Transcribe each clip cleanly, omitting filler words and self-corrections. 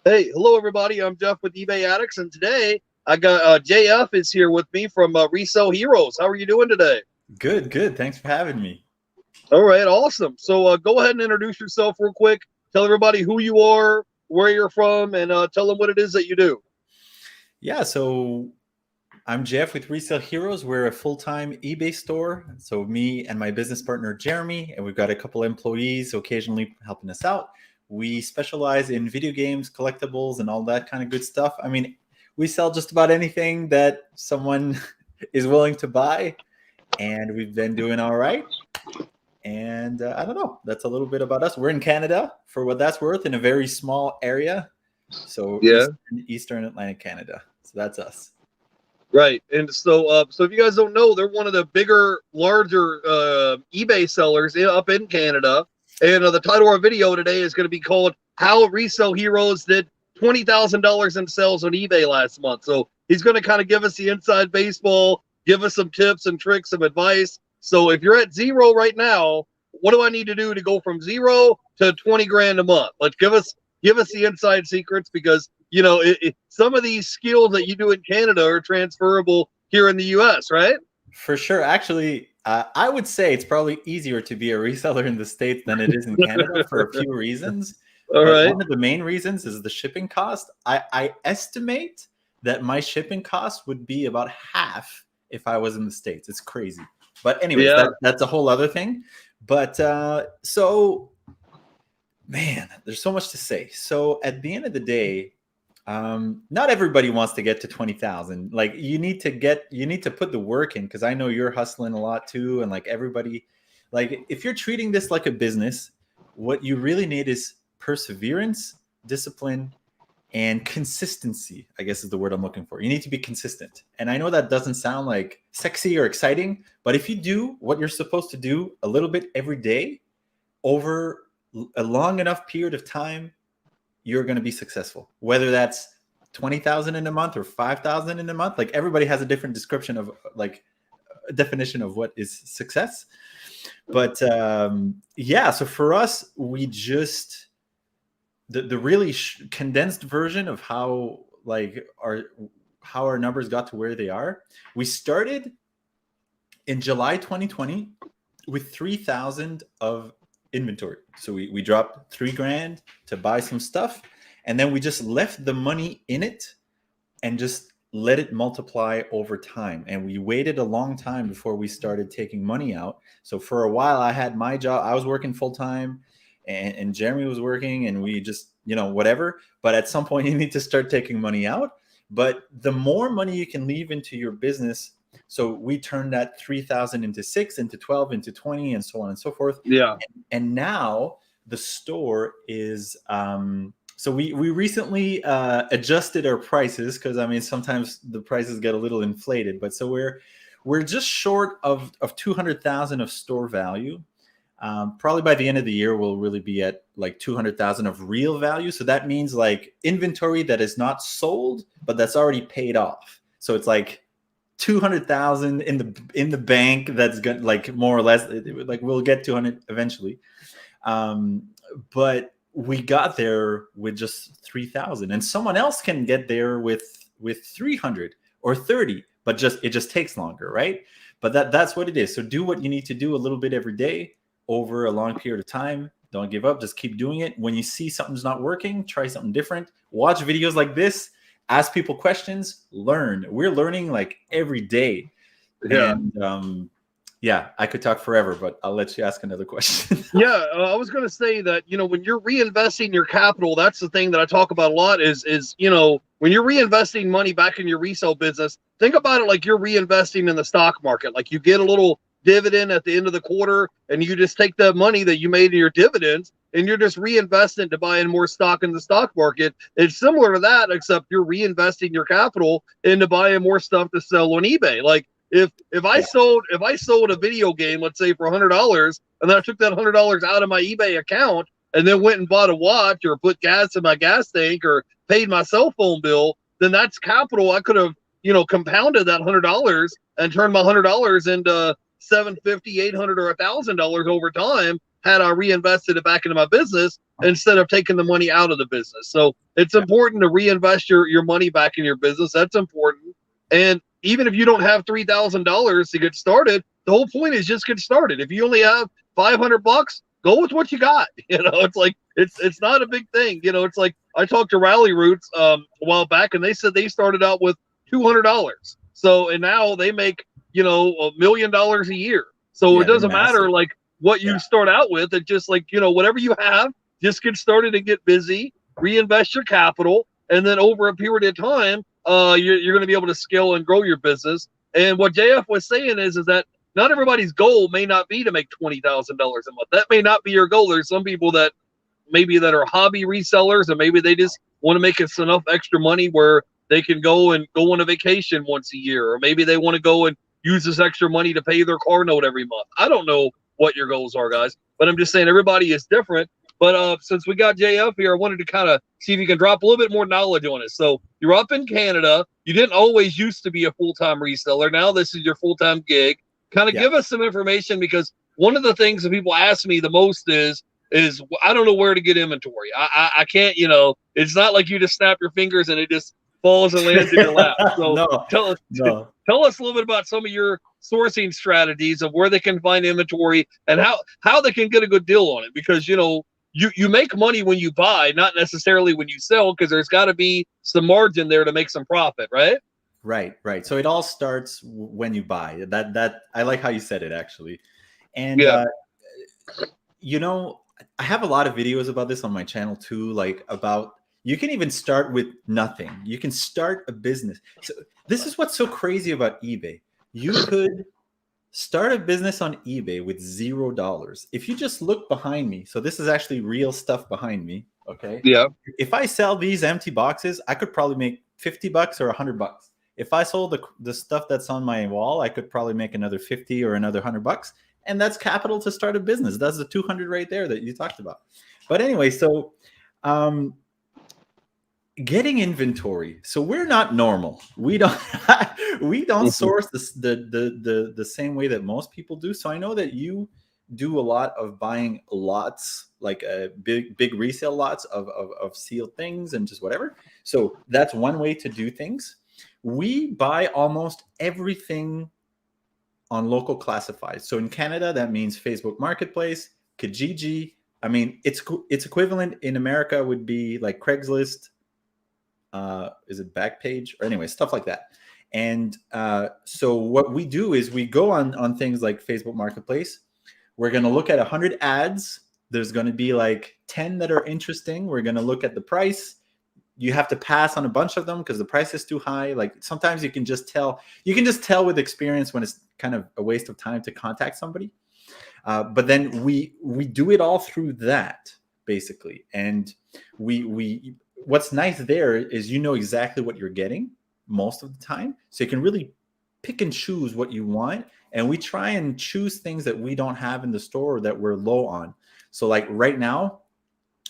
Hey, hello everybody. I'm Jeff with eBay Addicts, and today I got JF is here with me from Resale Heroes. How are you doing today? Good, good. Thanks for having me. All right, awesome. So go ahead and introduce yourself real quick. Tell everybody who you are, where you're from, and tell them what it is that you do. Yeah, so I'm Jeff with Resale Heroes. We're a full-time eBay store. So me and my business partner Jeremy, and we've got a couple employees occasionally helping us out. We specialize in video games, collectibles, and all that kind of good stuff. I mean, we sell just about anything that someone is willing to buy, and we've been doing all right. And I don't know. That's a little bit about us. We're in Canada, for what that's worth, in a very small area. So Yeah, Eastern Atlantic Canada. So that's us. right. And so if you guys don't know, they're one of the bigger, larger eBay sellers up in Canada. And the title of our video today is going to be called "How Resale Heroes Did $20,000 in sales on eBay last month." So he's going to kind of give us the inside baseball, give us some tips and tricks, some advice. So if you're at zero right now, what do I need to do to go from zero to 20 grand a month? Like give us the inside secrets, because some of these skills that you do in Canada are transferable here in the U.S., right? For sure. Actually, I would say it's probably easier to be a reseller in the States than it is in Canada for a few reasons. All But right. one of the main reasons is the shipping cost. I estimate that my shipping cost would be about half if I was in the States. It's crazy. But anyways, Yeah. that's a whole other thing. But man, there's so much to say. So at the end of the day, not everybody wants to get to 20,000. Like you need to put the work in, because I know you're hustling a lot too. And like everybody, like if you're treating this like a business, what you really need is perseverance, discipline, and consistency, I guess is the word I'm looking for. You need to be consistent. And I know that doesn't sound like sexy or exciting, but if you do what you're supposed to do a little bit every day over a long enough period of time, you're going to be successful. Whether that's 20,000 in a month or 5,000 in a month, like everybody has a different description of like a definition of what is success. But yeah, so for us, we just the really condensed version of how our numbers got to where they are. We started in July 2020 with 3,000 of inventory. So we dropped 3 grand to buy some stuff, and then we just left the money in it and just let it multiply over time. And we waited a long time before we started taking money out. So for a while, I had my job. I was working full time, and Jeremy was working, and we just, whatever. But at some point, you need to start taking money out. But the more money you can leave into your business, so we turned that 3,000 into 6, into 12, into 20, and so on and so forth. Yeah. And now the store is so we recently adjusted our prices, because I mean sometimes the prices get a little inflated, but so we're just short of 200,000 of store value. Probably by the end of the year we'll really be at like 200,000 of real value. So that means like inventory that is not sold but that's already paid off. So it's like 200,000 in the bank. That's good, like more or less. Like we'll get 200 eventually, but we got there with just 3,000, and someone else can get there with 300 or 30, but it just takes longer, right? But that's what it is. So do what you need to do a little bit every day over a long period of time. Don't give up. Just keep doing it. When you see something's not working, try something different. Watch videos like this. Ask people questions. Learn. We're learning like every day. Yeah. And yeah, I could talk forever, but I'll let you ask another question. Yeah, I was going to say that, when you're reinvesting your capital, that's the thing that I talk about a lot is when you're reinvesting money back in your resale business, think about it like you're reinvesting in the stock market. Like you get a little dividend at the end of the quarter, and you just take the money that you made in your dividends and you're just reinvesting to buy in more stock in the stock market. It's similar to that, except you're reinvesting your capital into buying more stuff to sell on eBay. Like if I Yeah. sold a video game, let's say for $100, and then I took that $100 out of my eBay account and then went and bought a watch or put gas in my gas tank or paid my cell phone bill, then that's capital. I could have, compounded that $100 and turned my $100 into $750, $800, or $1,000 over time had I reinvested it back into my business instead of taking the money out of the business. So it's important to reinvest your money back in your business. That's important. And even if you don't have $3,000 to get started, the whole point is just get started. If you only have $500, go with what you got. It's like it's not a big thing. It's like I talked to Rally Roots a while back, and they said they started out with $200. So and now they make $1 million a year. So it doesn't matter like what you start out with. It's just like whatever you have, just get started and get busy, reinvest your capital, and then over a period of time, you're going to be able to scale and grow your business. And what JF was saying is that not everybody's goal may not be to make $20,000 a month. That may not be your goal. There's some people that are hobby resellers, and maybe they just want to make us enough extra money where they can go on a vacation once a year, or maybe they want to go and use this extra money to pay their car note every month. I don't know what your goals are, guys, but I'm just saying everybody is different. But since we got JF here, I wanted to kind of see if you can drop a little bit more knowledge on it. So you're up in Canada. You didn't always used to be a full-time reseller. Now this is your full-time gig. Kind of give us some information, because one of the things that people ask me the most is I don't know where to get inventory. I can't, it's not like you just snap your fingers and it just falls and lands in your lap. So tell us a little bit about some of your sourcing strategies of where they can find inventory and how they can get a good deal on it, because you make money when you buy, not necessarily when you sell, because there's got to be some margin there to make some profit, right? Right. So it all starts when you buy. That I like how you said it, actually. And I have a lot of videos about this on my channel too, like about you can even start with nothing. You can start a business. So this is what's so crazy about eBay. You could start a business on eBay with $0. If you just look behind me, so this is actually real stuff behind me. Okay. Yeah. If I sell these empty boxes, I could probably make $50 or $100. If I sold the stuff that's on my wall, I could probably make another 50 or another $100. And that's capital to start a business. That's the 200 right there that you talked about. But anyway, so getting inventory. So we're not normal. We don't source the same way that most people do. So I know that you do a lot of buying lots, like big resale lots of sealed things and just whatever. So that's one way to do things. We buy almost everything on local classifieds. So in Canada, that means Facebook Marketplace, Kijiji. I mean, it's equivalent in America would be like Craigslist. Is it Backpage? Or anyway, stuff like that. And so what we do is we go on things like Facebook Marketplace. We're going to look at 100 ads. There's going to be like 10 that are interesting. We're going to look at the price. You have to pass on a bunch of them because the price is too high. Like sometimes you can just tell with experience when it's kind of a waste of time to contact somebody. But then we do it all through that basically. And we what's nice there is exactly what you're getting most of the time. So you can really pick and choose what you want. And we try and choose things that we don't have in the store or that we're low on. So like right now,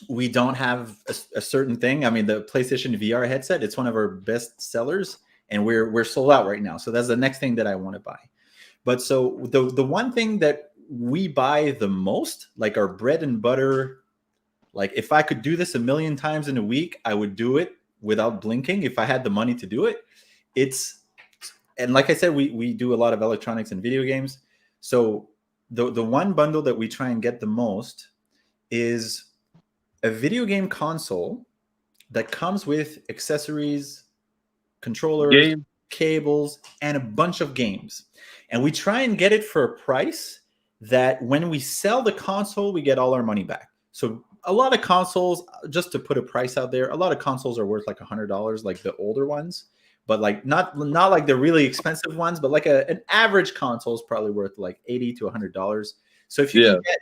we don't have a certain thing. I mean, the PlayStation VR headset, it's one of our best sellers and we're sold out right now. So that's the next thing that I want to buy. But so the one thing that we buy the most, like our bread and butter, like if I could do this 1 million times in a week, I would do it without blinking if I had the money to do it. And like I said, we do a lot of electronics and video games. So the one bundle that we try and get the most is a video game console that comes with accessories, controllers, cables, and a bunch of games. And we try and get it for a price that when we sell the console, we get all our money back. So a lot of consoles, just to put a price out there, a lot of consoles are worth like $100, like the older ones, but like not like the really expensive ones, but like an average console is probably worth like $80 to $100. So if you can get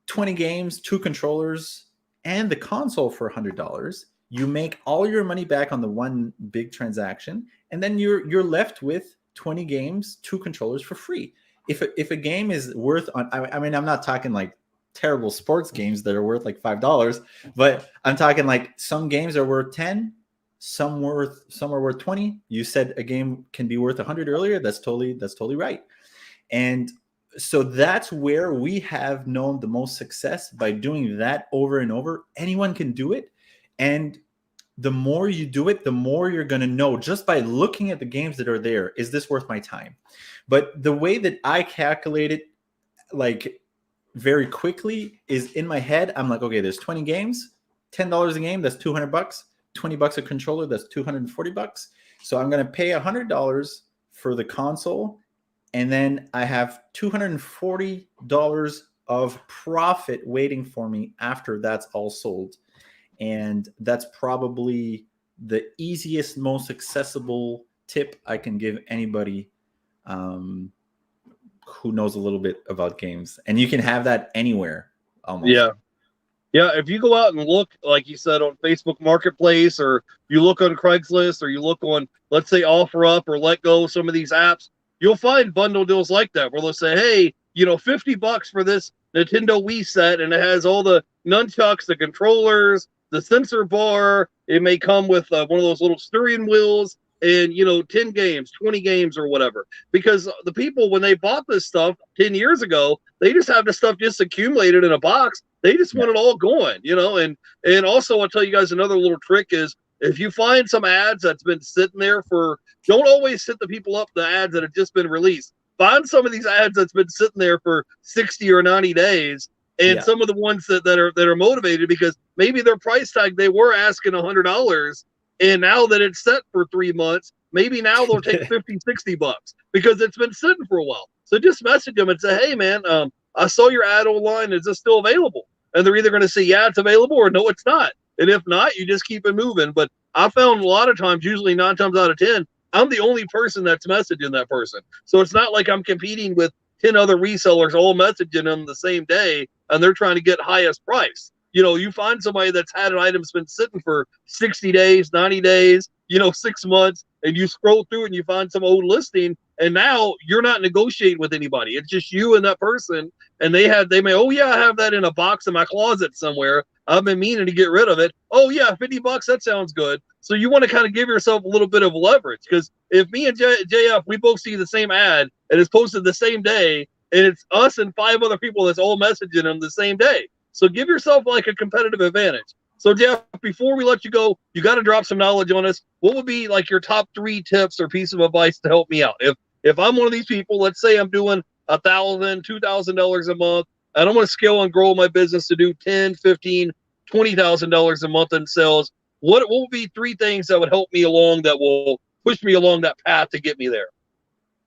20 games, 2 controllers, and the console for $100, you make all your money back on the one big transaction, and then you're left with 20 games, 2 controllers for free. If a game is worth I mean, I'm not talking like terrible sports games that are worth like $5, but I'm talking like some games are worth 10, some are worth 20. You said a game can be worth 100 earlier. That's totally right. And So that's where we have known the most success, by doing that over and over. Anyone can do it. And the more you do it, the more you're going to know just by looking at the games that are there, is this worth my time? But the way that I calculate it, like very quickly, is in my head. I'm like, okay, there's 20 games, $10 a game, that's $200. $20 a controller, that's $240. So I'm going to pay $100 for the console, and then I have $240 of profit waiting for me after that's all sold. And that's probably the easiest, most accessible tip I can give anybody who knows a little bit about games. And you can have that anywhere almost. Yeah. Yeah, if you go out and look, like you said, on Facebook Marketplace, or you look on Craigslist, or you look on, let's say, OfferUp or Let Go, some of these apps, you'll find bundle deals like that where they'll say, hey, $50 for this Nintendo Wii set, and it has all the nunchucks, the controllers, the sensor bar. It may come with one of those little steering wheels, and 10 games, 20 games, or whatever. Because the people, when they bought this stuff 10 years ago, they just have the stuff just accumulated in a box. They just want it all going, and also I'll tell you guys another little trick is, if you find some ads that's been sitting there don't always hit the people up the ads that have just been released. Find some of these ads that's been sitting there for 60 or 90 days, and some of the ones that are motivated, because maybe their price tag, they were asking $100, and now that it's set for 3 months, maybe now they'll take 50, $60 because it's been sitting for a while. So just message them and say, hey man, I saw your ad online. Is this still available? And they're either going to say, yeah, it's available, or no, it's not. And if not, you just keep it moving. But I found a lot of times, usually 9 times out of 10, I'm the only person that's messaging that person. So it's not like I'm competing with 10 other resellers all messaging them the same day, and they're trying to get highest price. You find somebody that's had an item that's been sitting for 60 days, 90 days, 6 months, and you scroll through and you find some old listing, and now you're not negotiating with anybody. It's just you and that person, and they may, oh yeah, I have that in a box in my closet somewhere. I've been meaning to get rid of it. Oh yeah, $50, that sounds good. So you want to kind of give yourself a little bit of leverage, because if me and JF, we both see the same ad and it's posted the same day, and it's us and 5 other people that's all messaging them the same day. So give yourself like a competitive advantage. So Jeff, before we let you go, you got to drop some knowledge on us. What would be like your top 3 tips or piece of advice to help me out? If I'm one of these people, let's say I'm doing $1,000, $2,000 a month, and I'm going to scale and grow my business to do $10, $15, $20,000 a month in sales, what would be 3 things that would help me along, that will push me along that path to get me there?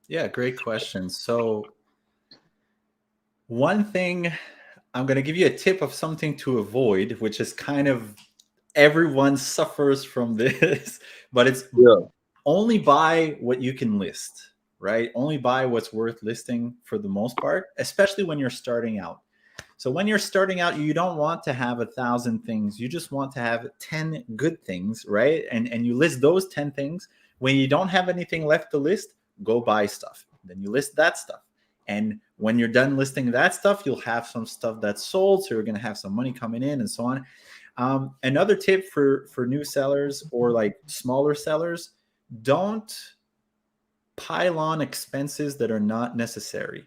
Yeah, great question. So one thing, I'm going to give you a tip of something to avoid, which is kind of, everyone suffers from this, but it's only buy what you can list, right? Only buy what's worth listing for the most part, especially when you're starting out. So when you're starting out, you don't want to have 1,000 things. You just want to have 10 good things, right? And you list those 10 things. When you don't have anything left to list, go buy stuff. Then you list that stuff. And when you're done listing that stuff, you'll have some stuff that's sold. So you're going to have some money coming in and so on. Another tip for new sellers or like smaller sellers, don't pile on expenses that are not necessary.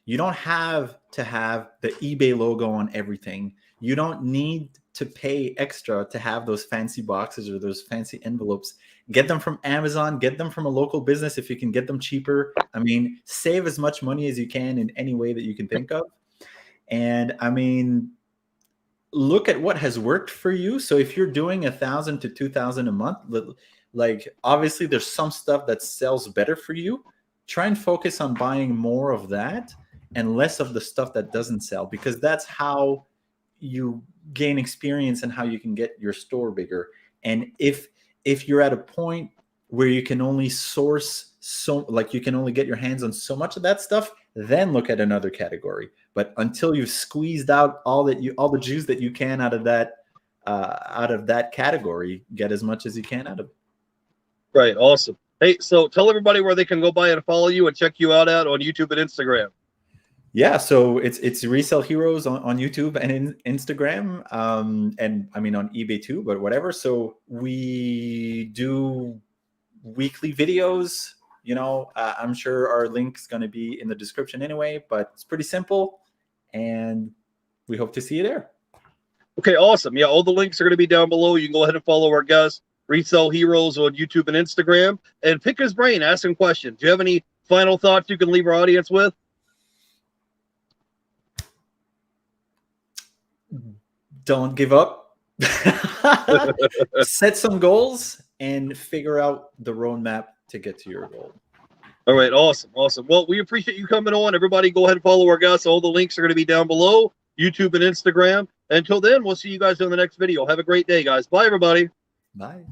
You don't have to have the eBay logo on everything. You don't need to pay extra to have those fancy boxes or those fancy envelopes. Get them from Amazon, get them from a local business if you can get them cheaper. I mean, save as much money as you can in any way that you can think of. And I mean, look at what has worked for you. So if you're doing 1,000 to 2,000 a month, like obviously there's some stuff that sells better for you. Try and focus on buying more of that and less of the stuff that doesn't sell, because that's how you gain experience and how you can get your store bigger. And if you're at a point where you can only source you can only get your hands on so much of that stuff, then look at another category. But until you've squeezed out all the juice that you can out of that category, get as much as you can out of it. Right. Awesome. Hey, so tell everybody where they can go by and follow you and check you out on YouTube and Instagram. Yeah, so it's Resale Heroes on YouTube and Instagram, and I mean on eBay too, but whatever. So we do weekly videos you know, I'm sure our link's going to be in the description anyway, but it's pretty simple, and we hope to see you there. Okay, awesome. Yeah, all the links are going to be down below. You can go ahead and follow our guest, Resale Heroes, on YouTube and Instagram, and pick his brain, ask him questions. Do you have any final thoughts you can leave our audience with? Don't give up. Set some goals and figure out the roadmap to get to your goal. All right, awesome, awesome. Well, we appreciate you coming on. Everybody, go ahead and follow our guests. All the links are going to be down below, YouTube and Instagram. Until then, we'll see you guys in the next video. Have a great day, guys. Bye, everybody. Bye.